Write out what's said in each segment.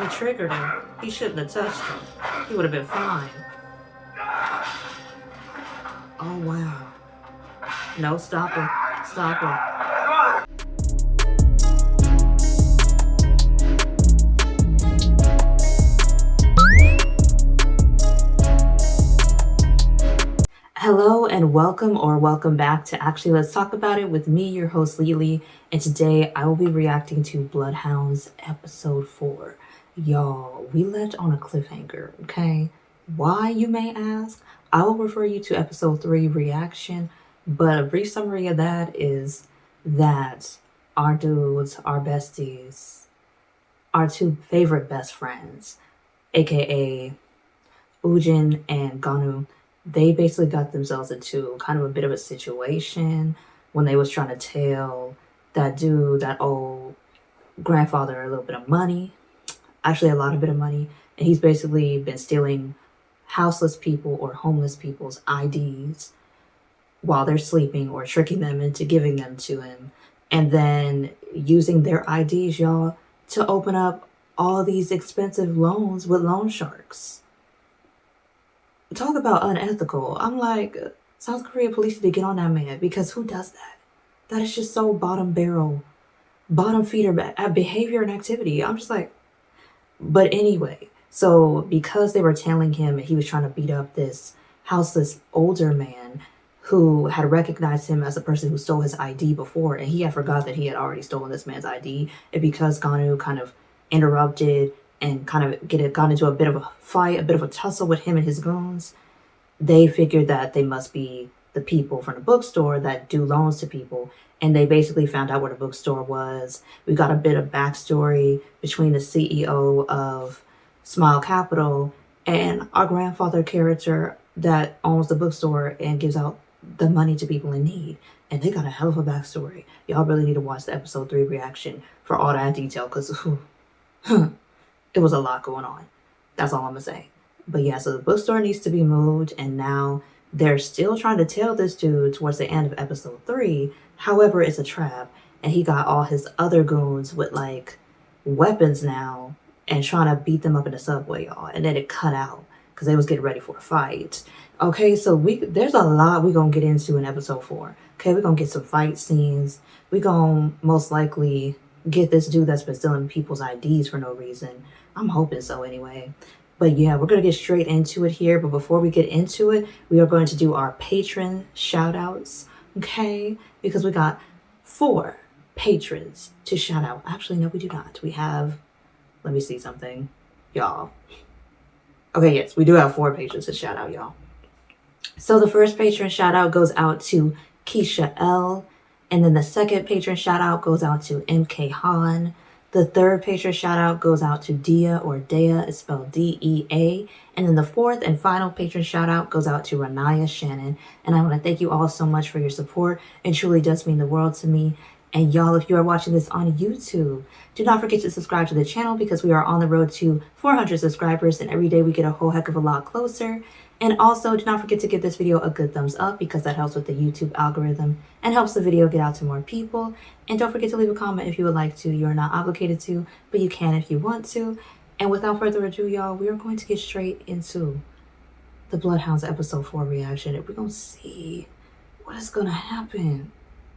He triggered him. He shouldn't have touched him. He would have been fine. Oh, wow. No, stop him. Stop him. Hello and welcome back to Actually Let's Talk About It with me, your host Lily, and today I will be reacting to Bloodhounds episode 4. Y'all, we left on a cliffhanger, okay? Why, you may ask? I will refer you to episode 3 reaction, but a brief summary of that is that our dudes, our besties, our two favorite best friends, aka Woo-Jin and Geon-Woo, they basically got themselves into kind of a bit of a situation when they was trying to tell that dude, that old grandfather, a little bit of money, actually a lot of bit of money, and he's basically been stealing houseless people or homeless people's IDs while they're sleeping or tricking them into giving them to him and then using their IDs, y'all, to open up all these expensive loans with loan sharks. Talk about unethical. I'm like, South Korea police need to get on that man, because who does that? That is just so bottom barrel, bottom feeder behavior and activity. I'm just like, but anyway, so because they were telling him he was trying to beat up this houseless older man who had recognized him as a person who stole his ID before, and he had forgot that he had already stolen this man's ID, and because Geon-Woo kind of interrupted and kind of got into a bit of a fight, a bit of a tussle with him and his goons, they figured that they must be the people from the bookstore that do loans to people. And they basically found out where the bookstore was. We got a bit of backstory between the CEO of Smile Capital and our grandfather character that owns the bookstore and gives out the money to people in need. And they got a hell of a backstory. Y'all really need to watch the episode 3 reaction for all that detail, because it was a lot going on. That's all I'm gonna say. But yeah, so the bookstore needs to be moved, and now they're still trying to tell this dude towards the end of episode 3. However, it's a trap, and he got all his other goons with like weapons now and trying to beat them up in the subway, y'all. And then it cut out because they was getting ready for a fight. Okay, so there's a lot we gonna get into in episode 4. Okay, we're gonna get some fight scenes. We gonna most likely get this dude that's been stealing people's IDs for no reason. I'm hoping so anyway. But yeah, we're going to get straight into it here. But before we get into it, we are going to do our patron shout outs. Okay? Because we got 4 patrons to shout out. Actually, no, we do not. We have, let me see something, y'all. Okay, yes, we do have 4 patrons to shout out, y'all. So the first patron shout out goes out to Keisha L. And then the second patron shout out goes out to MK Han. The third patron shout out goes out to Dia, or Dea, it's spelled D-E-A. And then the fourth and final patron shout out goes out to Ranaya Shannon. And I want to thank you all so much for your support. It truly does mean the world to me. And y'all, if you are watching this on YouTube, do not forget to subscribe to the channel, because we are on the road to 400 subscribers, and every day we get a whole heck of a lot closer. And also, do not forget to give this video a good thumbs up, because that helps with the YouTube algorithm and helps the video get out to more people. And don't forget to leave a comment if you would like to. You're not obligated to, but you can if you want to. And without further ado, y'all, we are going to get straight into the Bloodhounds episode 4 reaction. And we're going to see what is going to happen.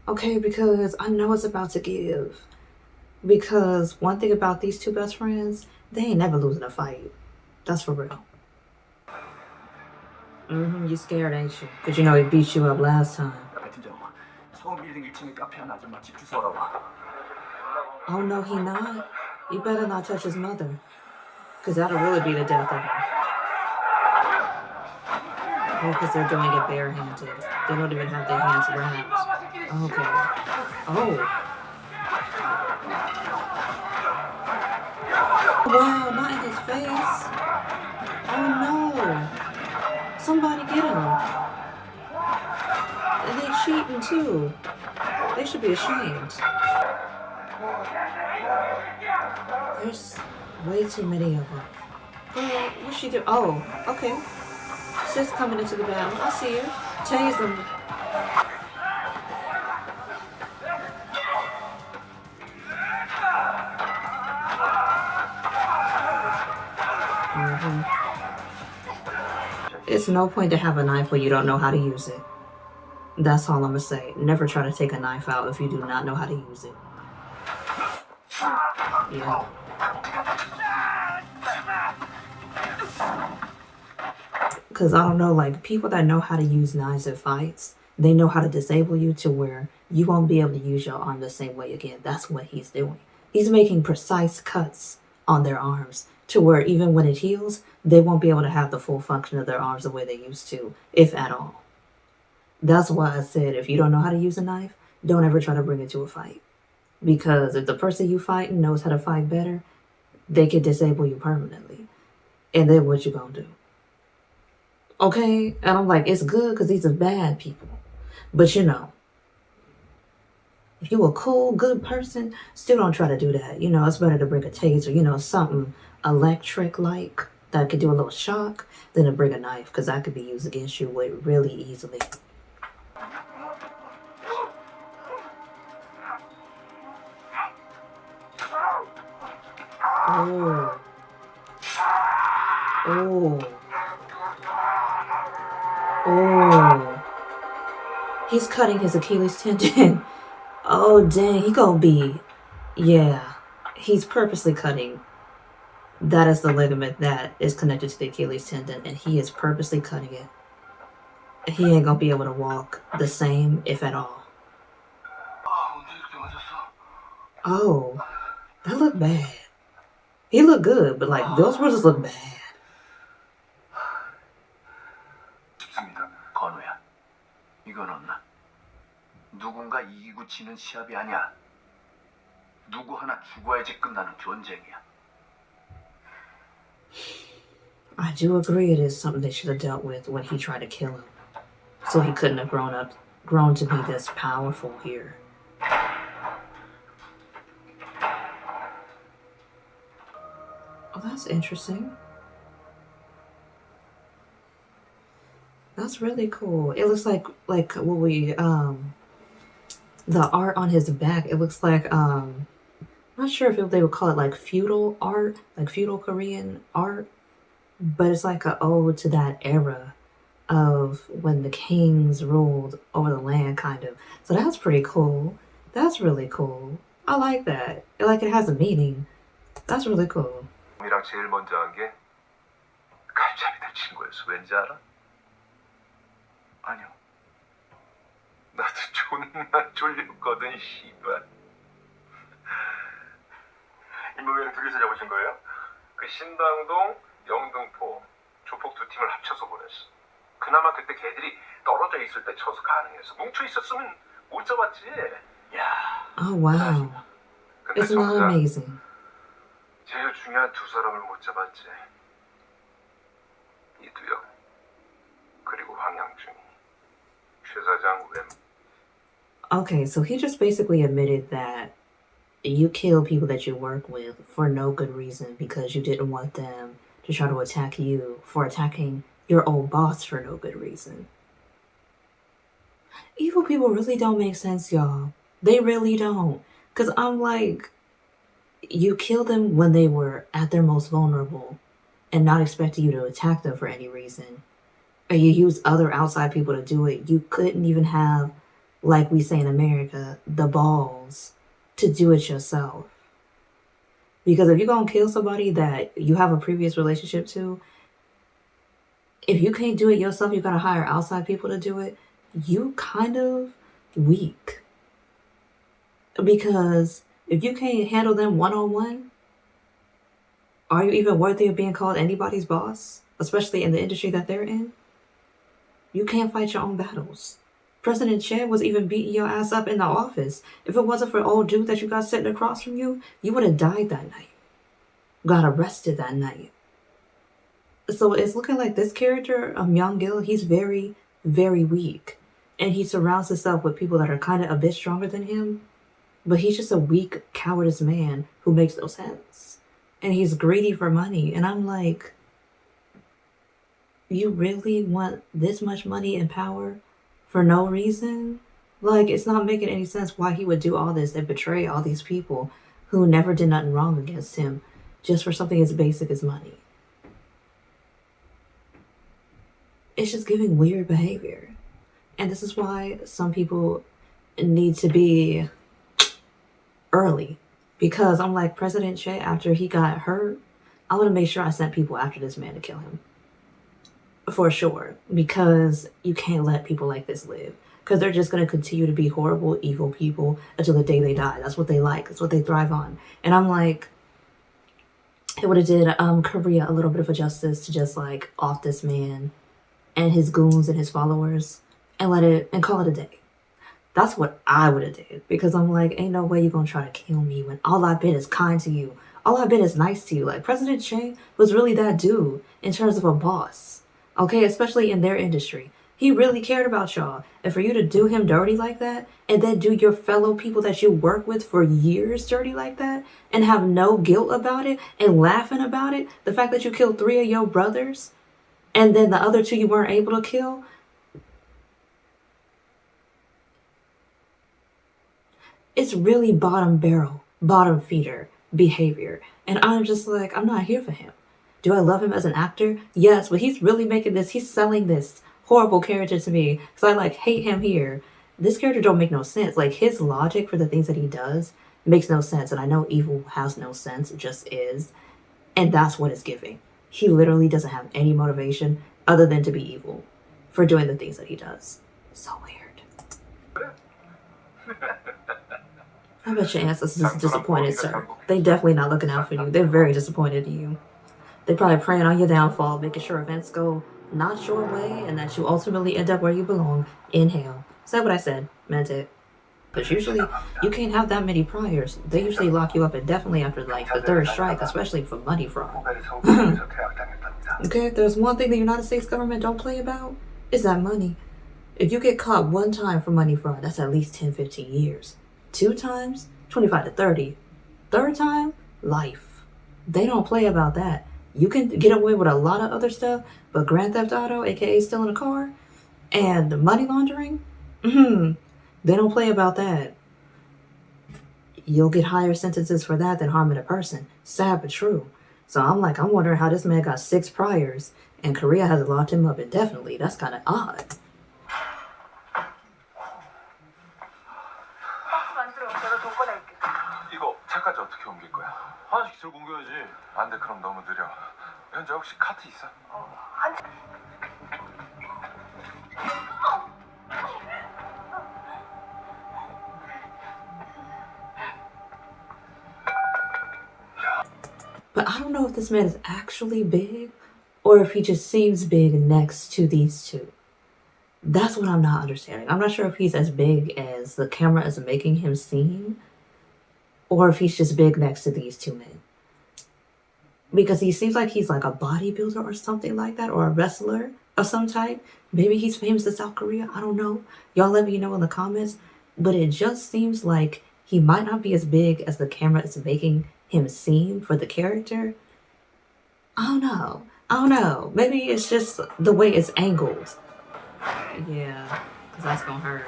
Okay, because I know it's about to give. Because one thing about these two best friends, they ain't never losing a fight. That's for real. You scared, ain't you? Because you know he beat you up last time. Oh no, he not. You better not touch his mother, because that'll really be the death of him. Oh, because they're doing it barehanded. They don't even have their hands wrapped. Okay. Oh. Wow, not in his face. Oh no. Somebody get him. And they cheating too. They should be ashamed. There's way too many of them. Girl, what's she do? Oh, okay. Sis coming into the battle. I see her. Tase them. hmm It's no point to have a knife when you don't know how to use it. That's all I'm gonna say. Never try to take a knife out if you do not know how to use it. Yeah. Because I don't know, like people that know how to use knives in fights, they know how to disable you to where you won't be able to use your arm the same way again. That's what he's doing. He's making precise cuts on their arms to where even when it heals, they won't be able to have the full function of their arms the way they used to, if at all. That's why I said if you don't know how to use a knife, don't ever try to bring it to a fight. Because if the person you fighting knows how to fight better, they can disable you permanently. And then what you gonna do? Okay? And I'm like, it's good because these are bad people. But you know, if you a cool, good person, still don't try to do that. You know, it's better to bring a taser, you know, something electric like that could do a little shock than to bring a knife because that could be used against you really easily. Oh. Oh. Oh. He's cutting his Achilles tendon. Oh, dang. He gonna be... Yeah. He's purposely cutting. That is the ligament that is connected to the Achilles tendon, and he is purposely cutting it. He ain't gonna be able to walk the same, if at all. Oh. That looked bad. He looked good, but like, those bruises look bad. 좋습니다. 건우야, 이건 없나? 누군가 이기고 지는 시합이 아니야. 누구 하나 죽어야지 끝나는 전쟁이야. I do agree it is something they should have dealt with when he tried to kill him. So he couldn't have grown to be this powerful here. Oh, that's interesting. That's really cool. It looks like what we the art on his back, it looks like I'm not sure if they would call it like feudal art, like feudal Korean art, but it's like an ode to that era of when the kings ruled over the land, kind of. So that's pretty cool. That's really cool. I like that. Like it has a meaning. That's really cool. 이랑 제일 먼저 한 게 갈차비들 친구였어. 왠지 알아? 아니요. 나도 존나 졸렸거든, 씨발. 임무회는 둘이서 잡으신 거예요? 그 신당동, 영등포, 조폭 두 팀을 합쳐서 보냈어. 그나마 그때 걔들이 떨어져 있을 때 쳐서 가능해서 뭉쳐 있었으면 못 잡았지. 야. Oh wow. Isn't that amazing? 제일 중요한 두 사람을 못 잡았지. 이두영 그리고 황양준이. 최 사장 웬. Okay, so he just basically admitted that you kill people that you work with for no good reason because you didn't want them to try to attack you for attacking your old boss for no good reason. Evil people really don't make sense, y'all. They really don't. Because I'm like, you kill them when they were at their most vulnerable and not expecting you to attack them for any reason. Or you use other outside people to do it. You couldn't even have, like we say in America, the balls to do it yourself. Because if you're going to kill somebody that you have a previous relationship to, if you can't do it yourself, you got to hire outside people to do it, you kind of weak. Because if you can't handle them one-on-one, are you even worthy of being called anybody's boss? Especially in the industry that they're in? You can't fight your own battles. President Che was even beating your ass up in the office. If it wasn't for old dude that you got sitting across from you, you would have died that night. Got arrested that night. So it's looking like this character, Myeong-Gil, he's very, very weak. And he surrounds himself with people that are kind of a bit stronger than him. But he's just a weak, cowardice man who makes no sense. And he's greedy for money. And I'm like, you really want this much money and power for no reason? Like, it's not making any sense why he would do all this and betray all these people who never did nothing wrong against him just for something as basic as money. It's just giving weird behavior. And this is why some people need to be early. Because I'm like, President Che, after he got hurt, I want to make sure I sent people after this man to kill him. For sure. Because you can't let people like this live. Because they're just going to continue to be horrible, evil people until the day they die. That's what they like. That's what they thrive on. And I'm like, it would have did Korea a little bit of a justice to just like off this man and his goons and his followers and let it and call it a day. That's what I would have did, because I'm like, ain't no way you're gonna try to kill me when all I've been is kind to you. All I've been is nice to you. Like, President Che was really that dude in terms of a boss. Okay, especially in their industry. He really cared about y'all. And for you to do him dirty like that, and then do your fellow people that you work with for years dirty like that, and have no guilt about it, and laughing about it, the fact that you killed 3 of your brothers, and then the other 2 you weren't able to kill, it's really bottom barrel, bottom feeder behavior. And I'm just like, I'm not here for him. Do I love him as an actor? Yes, but he's really making this, he's selling this horrible character to me. So I like hate him here. This character don't make no sense. Like, his logic for the things that he does makes no sense. And I know evil has no sense, it just is. And that's what it's giving. He literally doesn't have any motivation other than to be evil for doing the things that he does. So weird. I bet your ancestors is disappointed, sir. They definitely not looking out for you. They're very disappointed in you. They probably praying on your downfall, making sure events go not your way and that you ultimately end up where you belong, in hell. Said what I said, meant it. But usually, you can't have that many priors. They usually lock you up indefinitely after like the 3rd strike, especially for money fraud. Okay, if there's one thing the United States government don't play about, is that money. If you get caught 1 time for money fraud, that's at least 10, 15 years. 2 times, 25 to 30. 3rd time, life. They don't play about that. You can get away with a lot of other stuff, but Grand Theft Auto, aka stealing a car, and money laundering, they don't play about that. You'll get higher sentences for that than harming a person. Sad but true. So I'm wondering how this man got 6 priors, and Korea has locked him up indefinitely. That's kind of odd. 이거 차까지 어떻게 옮길 거야? 하나씩 들고 옮겨야지. 안 돼, 그럼 너무 느려. 현재 혹시 카트 있어? But I don't know if this man is actually big or if he just seems big next to these 2. That's what I'm not understanding. I'm not sure if he's as big as the camera is making him seem, or if he's just big next to these 2 men. Because he seems like he's like a bodybuilder or something like that, or a wrestler of some type. Maybe he's famous in South Korea. I don't know. Y'all let me know in the comments. But it just seems like he might not be as big as the camera is making him seem for the character. I don't know. Maybe it's just the way it's angled. Yeah, because that's gonna hurt.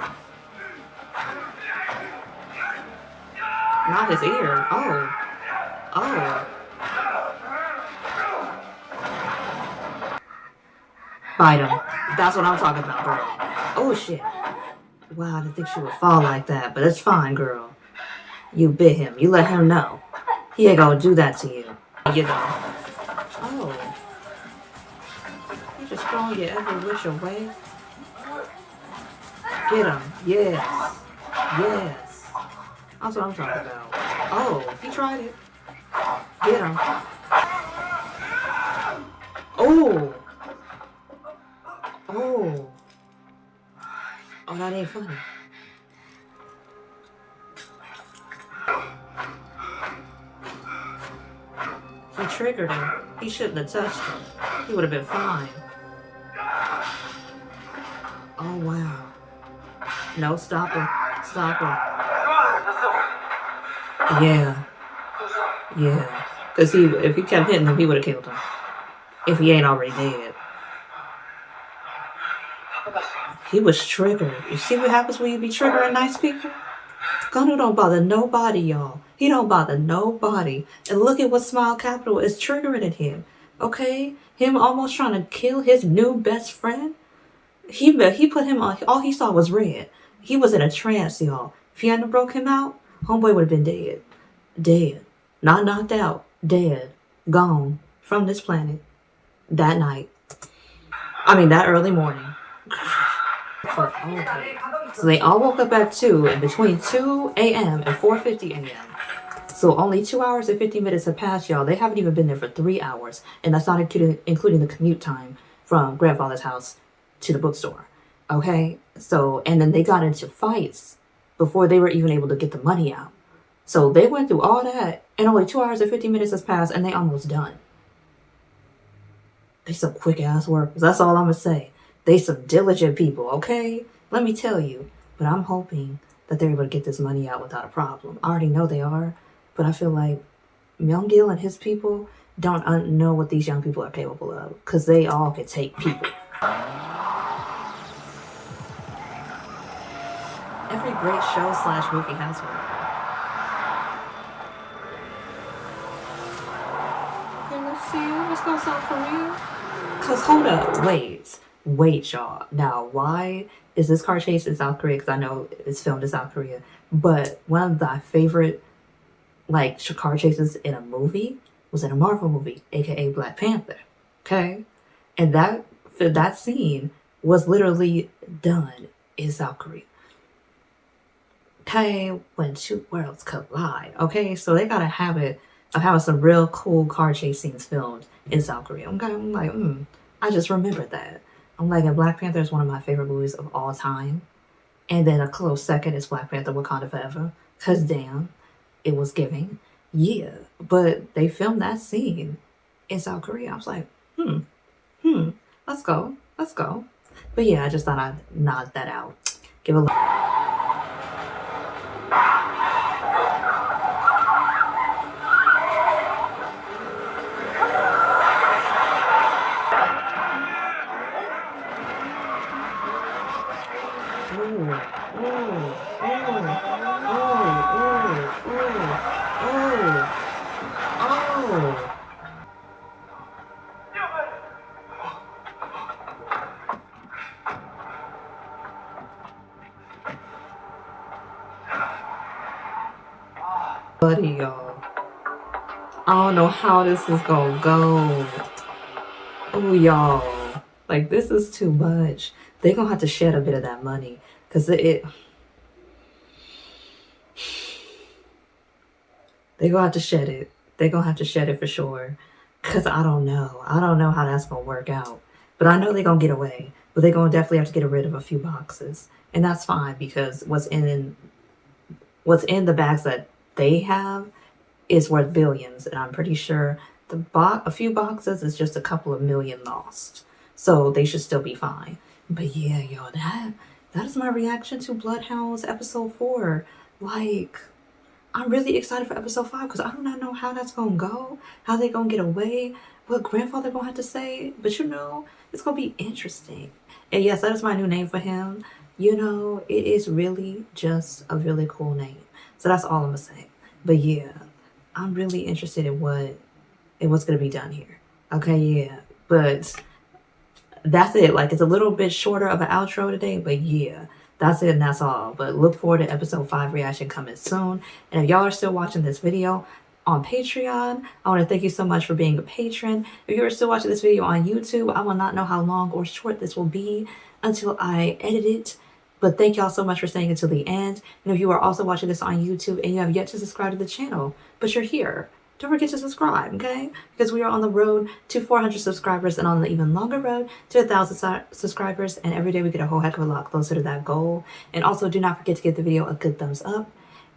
Not his ear. Oh. Bite him. That's what I'm talking about, bro. Oh, shit. Wow, I didn't think she would fall like that, but it's fine, girl. You bit him. You let him know. He ain't gonna do that to you. You know. Oh. You just throwing your every wish away. Get him. Yes. That's what I'm talking about. Oh, he tried it. Get him. Oh, that ain't funny. He triggered him. He shouldn't have touched him. He would have been fine. Oh, wow. No, stop him. Yeah. Because if he kept hitting him, he would have killed him. If he ain't already dead. He was triggered. You see what happens when you be triggering nice people? Gunner don't bother nobody, y'all. He don't bother nobody. And look at what Smile Capital is triggering in him. Okay, him almost trying to kill his new best friend. He put him on. All he saw was red. He was in a trance, y'all. If he hadn't broke him out, homeboy would have been dead. Dead. Not knocked out. Dead. Gone from this planet. That night. I mean, that early morning. Okay. So they all woke up at 2, and between 2 a.m. and 4:50 a.m. So only 2 hours and 50 minutes have passed, y'all. They haven't even been there for 3 hours. And that's not including the commute time from grandfather's house to the bookstore. Okay? So, and then they got into fights before they were even able to get the money out. So they went through all that, and only 2 hours and 50 minutes has passed, and they almost done. They some quick ass workers. That's all I'm gonna say. They some diligent people, okay? Let me tell you. But I'm hoping that they're able to get this money out without a problem. I already know they are, but I feel like Myeong-Gil and his people don't know what these young people are capable of, because they all could take people. Every great show/movie has one. Okay, let's see. Let's go South Korea. Cause hold up, wait, y'all. Now, why is this car chase in South Korea? Because I know it's filmed in South Korea, but one of my favorite car chases in a movie was in a Marvel movie, aka Black Panther. Okay, and that scene was literally done in South Korea. Okay, when two worlds collide. Okay, so they got a habit of having some real cool car chase scenes filmed in South Korea. Okay, I'm like, I just remembered that. I'm like, and Black Panther is one of my favorite movies of all time. And then a close second is Black Panther Wakanda Forever. Cause damn, it was giving. Yeah, but they filmed that scene in South Korea. I was like, let's go. But yeah, I just thought I'd nod that out. Give a look. Buddy, y'all. I don't know how this is gonna go. Oh, y'all. Like, this is too much. They're gonna have to shed a bit of that money. Because they're gonna have to shed it. They're gonna have to shed it for sure. Because I don't know. I don't know how that's gonna work out. But I know they're gonna get away. But they're gonna definitely have to get rid of a few boxes. And that's fine, because what's in the bags that they have is worth billions, and I'm pretty sure a few boxes is just a couple of million lost, so they should still be fine. But yeah, y'all, that is my reaction to Bloodhounds episode 4. Like, I'm really excited for episode 5 because I do not know how that's gonna go, how they gonna get away, what grandfather gonna have to say, but it's gonna be interesting. And yes, that is my new name for him. It is really just a really cool name. So that's all I'm gonna say. But yeah, I'm really interested in what's gonna be done here. Okay, yeah. But that's it. Like, it's a little bit shorter of an outro today, but yeah, that's it and that's all. But look forward to episode 5 reaction coming soon. And if y'all are still watching this video on Patreon, I want to thank you so much for being a patron. If you are still watching this video on YouTube, I will not know how long or short this will be until I edit it. But thank y'all so much for staying until the end. And if you are also watching this on YouTube and you have yet to subscribe to the channel, but you're here, don't forget to subscribe, okay? Because we are on the road to 400 subscribers and on the even longer road to 1,000 subscribers. And every day we get a whole heck of a lot closer to that goal. And also do not forget to give the video a good thumbs up.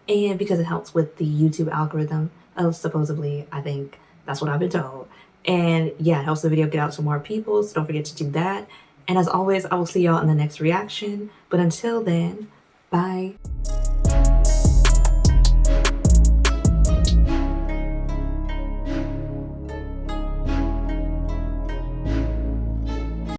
And because it helps with the YouTube algorithm, supposedly, I think that's what I've been told. And yeah, it helps the video get out to more people. So don't forget to do that. And as always, I will see y'all in the next reaction. But until then, bye.